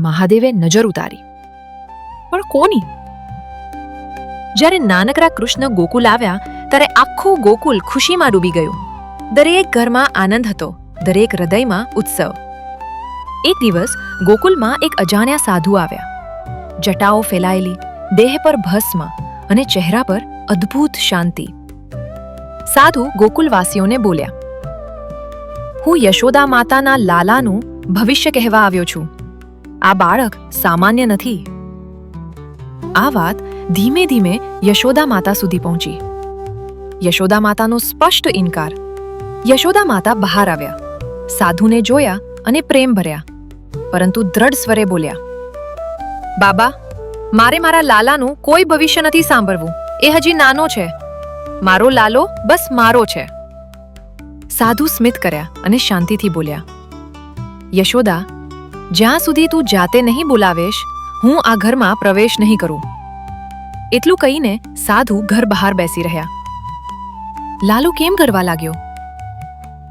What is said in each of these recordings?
મહાદેવે નજર ઉતારી, પણ કોની? જ્યારે નાનકડા કૃષ્ણ ગોકુલ આવ્યા ત્યારે આખું ગોકુલ ખુશીમાં ડૂબી ગયું. દરેક ઘરમાં આનંદ હતો, દરેક હૃદયમાં ઉત્સવ. એક દિવસ ગોકુલમાં એક અજાણ્યા સાધુ આવ્યા. જટાઓ ફેલાયેલી, દેહ પર ભસ્મ અને ચહેરા પર અદ્ભુત શાંતિ. સાધુ ગોકુલવાસીઓને બોલ્યા, હું યશોદા માતાના લાલાનું ભવિષ્ય કહેવા આવ્યો છું. આ બાળક સામાન્ય નથી. આ વાત ધીમે ધીમે યશોદા માતા સુધી પહોંચી. યશોદા માતાનો સ્પષ્ટ ઇનકાર. યશોદા માતા બહાર આવ્યા, સાધુને જોયા અને પ્રેમ ભર્યા, પરંતુ દ્રઢ સ્વરે બોલ્યા, બાબા, મારે મારા લાલાનું કોઈ ભવિષ્ય નથી સાંભળવું. એ હજી નાનો છે. મારો લાલો બસ મારો છે. સાધુ સ્મિત કર્યા અને શાંતિથી બોલ્યા, યશોદા, જ્યાં સુધી તું જાતે નહીં બોલાવેશ, હું આ ઘરમાં પ્રવેશ નહીં કરું. એટલું કહીને સાધુ ઘર બહાર બેસી રહ્યા. લાલુ કેમ કરવા લાગ્યો?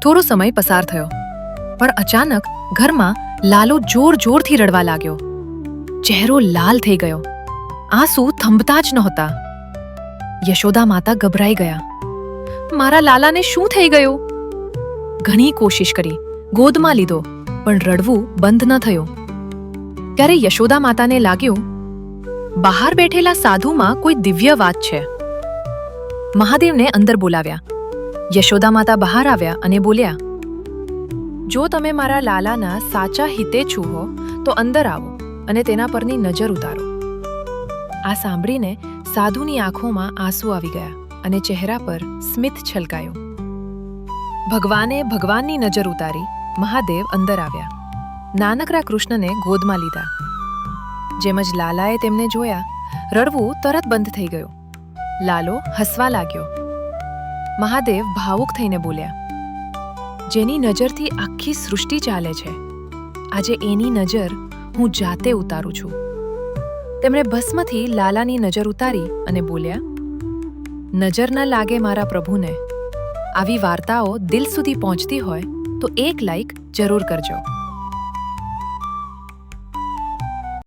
થોડો સમય પસાર થયો, પણ અચાનક ઘરમાં લાલુ જોર જોરથી રડવા લાગ્યો. ચહેરો લાલ થઈ ગયો, આંસુ થંભતા જ નહોતા. યશોદા માતા ગભરાઈ ગયા. મારા લાલાને શું થઈ ગયું? ઘણી કોશિશ કરી, ગોદમાં લીધો, પણ રડવું બંધ ન થયું. ત્યારે યશોદા માતાને લાગ્યું, બહાર બેઠેલા સાધુમાં કોઈ દિવ્ય વાત છે. મહાદેવને અંદર બોલાવ્યા. યશોદા માતા બહાર આવ્યા અને બોલ્યા, જો તમે મારા લાલાના સાચા હિતેચ્છુ હો તો અંદર આવો અને તેના પરની નજર ઉતારો. આ સાંભળીને સાધુની આંખોમાં આંસુ આવી ગયા અને ચહેરા પર સ્મિત છલકાયું. ભગવાને ભગવાનની નજર ઉતારી મહાદેવ અંદર આવ્યા. નાનકડા કૃષ્ણને ગોદમાં લીધા. જેમ જ લાલાએ તેમને જોયા, રડવું તરત બંધ થઈ ગયું. લાલો હસવા લાગ્યો. મહાદેવ ભાવુક થઈને બોલ્યા, જેની નજરથી આખી સૃષ્ટિ ચાલે છે, આજે એની નજર હું જાતે ઉતારું છું. તેમણે ભસ્મથી લાલાની નજર ઉતારી અને બોલ્યા, નજર ન લાગે મારા પ્રભુને. આવી વાર્તાઓ દિલ સુધી પહોંચતી હોય તો એક લાઈક જરૂર કરજો.